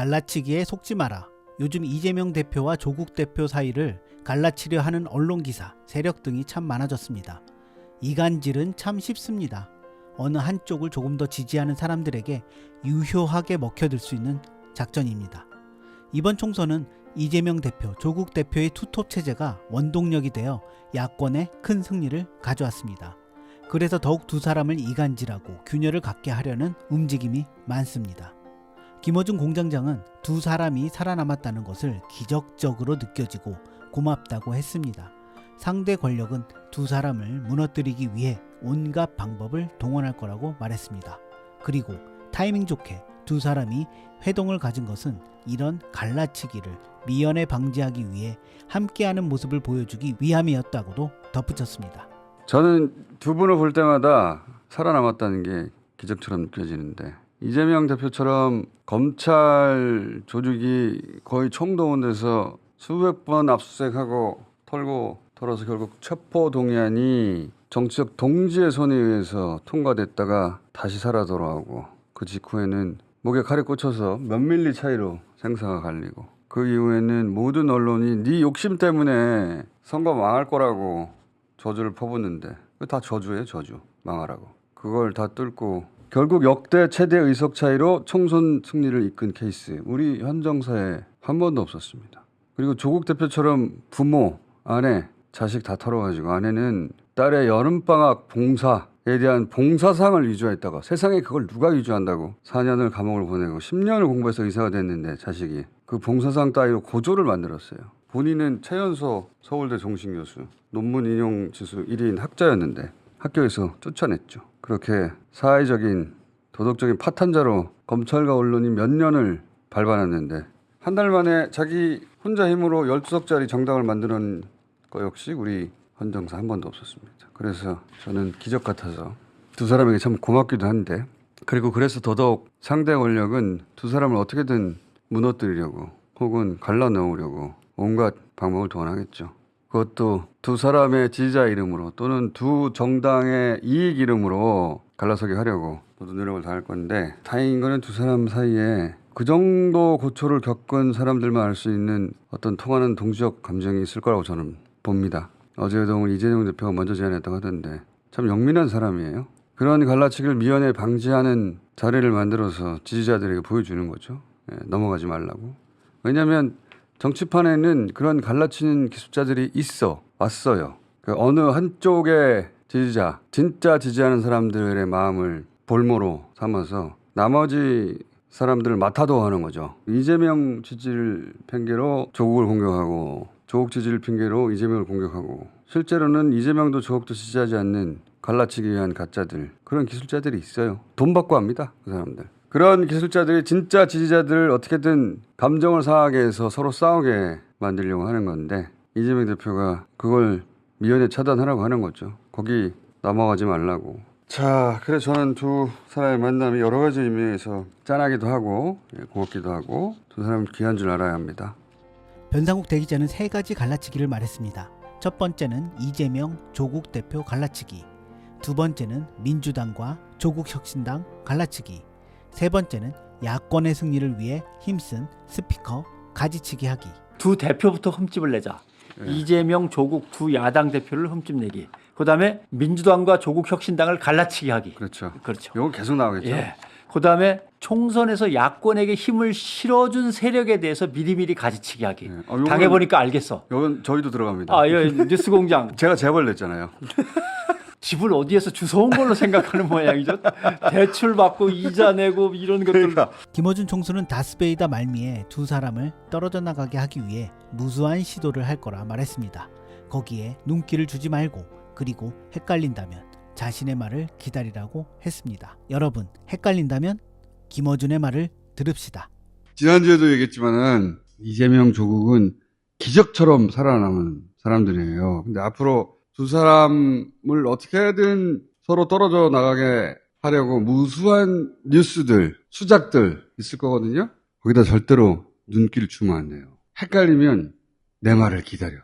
갈라치기에 속지 마라. 요즘 이재명 대표와 조국 대표 사이를 갈라치려 하는 언론기사, 세력 등이 참 많아졌습니다. 이간질은 참 쉽습니다. 어느 한쪽을 조금 더 지지하는 사람들에게 유효하게 먹혀들 수 있는 작전입니다. 이번 총선은 이재명 대표, 조국 대표의 투톱 체제가 원동력이 되어 야권에 큰 승리를 가져왔습니다. 그래서 더욱 두 사람을 이간질하고 균열을 갖게 하려는 움직임이 많습니다. 김어준 공장장은 두 사람이 살아남았다는 것을 기적적으로 느껴지고 고맙다고 했습니다. 상대 권력은 두 사람을 무너뜨리기 위해 온갖 방법을 동원할 거라고 말했습니다. 그리고 타이밍 좋게 두 사람이 회동을 가진 것은 이런 갈라치기를 미연에 방지하기 위해 함께하는 모습을 보여주기 위함이었다고도 덧붙였습니다. 저는 두 분을 볼 때마다 살아남았다는 게 기적처럼 느껴지는데, 이재명 대표처럼 검찰 조직이 거의 총동원돼서 수백 번 압수수색하고 털어서 결국 체포동의안이 정치적 동지의 손에 의해서 통과됐다가 다시 살아 돌아오고, 그 직후에는 목에 칼이 꽂혀서 몇 밀리 차이로 생사가 갈리고, 그 이후에는 모든 언론이 네 욕심 때문에 선거 망할 거라고 저주를 퍼붓는데, 다 저주예요, 저주. 망하라고. 그걸 다 뚫고 결국 역대 최대 의석 차이로 총선 승리를 이끈 케이스, 우리 현 정사에 한 번도 없었습니다. 그리고 조국 대표처럼 부모, 아내, 자식 다 털어가지고 아내는 딸의 여름방학 봉사에 대한 봉사상을 위조했다가, 세상에 그걸 누가 위조한다고 4년을 감옥을 보내고 10년을 공부해서 의사가 됐는데 자식이 그 봉사상 따위로 고조를 만들었어요. 본인은 최연소 서울대 종신교수, 논문 인용 지수 1위인 학자였는데 학교에서 쫓아냈죠. 그렇게 사회적인 도덕적인 파탄자로 검찰과 언론이 몇 년을 밟아놨는데, 한 달 만에 자기 혼자 힘으로 12석짜리 정당을 만드는 거 역시 우리 헌정사 한 번도 없었습니다. 그래서 저는 기적 같아서 두 사람에게 참 고맙기도 한데, 그리고 그래서 더더욱 상대 권력은 두 사람을 어떻게든 무너뜨리려고 혹은 갈라넣으려고 온갖 방법을 동원하겠죠. 그것도 두 사람의 지지자 이름으로 또는 두 정당의 이익 이름으로 갈라서게 하려고 모두 노력을 다할 건데, 다행인 거는 두 사람 사이에 그 정도 고초를 겪은 사람들만 알 수 있는 어떤 통하는 동지적 감정이 있을 거라고 저는 봅니다. 어제 회동을 이재명 대표가 먼저 제안했다고 하던데 참 영민한 사람이에요. 그런 갈라치기를 미연에 방지하는 자리를 만들어서 지지자들에게 보여주는 거죠. 넘어가지 말라고. 왜냐하면 정치판에는 그런 갈라치는 기술자들이 왔어요. 그 어느 한쪽의 지지자, 진짜 지지하는 사람들의 마음을 볼모로 삼아서 나머지 사람들을 마타도 하는 거죠. 이재명 지지를 핑계로 조국을 공격하고, 조국 지지를 핑계로 이재명을 공격하고, 실제로는 이재명도 조국도 지지하지 않는 갈라치기 위한 가짜들, 그런 기술자들이 있어요. 돈 받고 합니다, 그 사람들. 그런 기술자들이 진짜 지지자들을 어떻게든 감정을 상하게 해서 서로 싸우게 만들려고 하는 건데, 이재명 대표가 그걸 미연에 차단하라고 하는 거죠. 거기 넘어가지 말라고. 자, 그래서 저는 두 사람의 만남이 여러 가지 의미에서 짠하기도 하고 고맙기도 하고, 두 사람은 귀한 줄 알아야 합니다. 변상욱 대기자는 세 가지 갈라치기를 말했습니다. 첫 번째는 이재명, 조국 대표 갈라치기. 두 번째는 민주당과 조국혁신당 갈라치기. 세 번째는 야권의 승리를 위해 힘쓴 스피커 가지치기 하기. 두 대표부터 흠집을 내자. 이재명, 조국 두 야당 대표를 흠집 내기. 그다음에 민주당과 조국혁신당을 갈라치기 하기. 그렇죠. 그렇죠. 이건 계속 나오겠죠. 예. 그다음에 총선에서 야권에게 힘을 실어준 세력에 대해서 미리미리 가지치기 하기. 예. 당해보니까 알겠어. 이건 저희도 들어갑니다. 아, 예, 뉴스공장. 제가 재벌 냈잖아요. 집을 어디에서 주워온 걸로 생각하는 모양이죠. 대출 받고 이자 내고 이런 것들. 그러니까. 김어준 총수는 다스베이다 말미에 두 사람을 떨어져 나가게 하기 위해 무수한 시도를 할 거라 말했습니다. 거기에 눈길을 주지 말고, 그리고 헷갈린다면 자신의 말을 기다리라고 했습니다. 여러분, 헷갈린다면 김어준의 말을 들읍시다. 지난주에도 얘기했지만은 이재명, 조국은 기적처럼 살아남은 사람들이에요. 근데 앞으로 두 사람을 어떻게든 서로 떨어져 나가게 하려고 무수한 뉴스들, 수작들 있을 거거든요. 거기다 절대로 눈길을 주면 안 돼요. 헷갈리면 내 말을 기다려.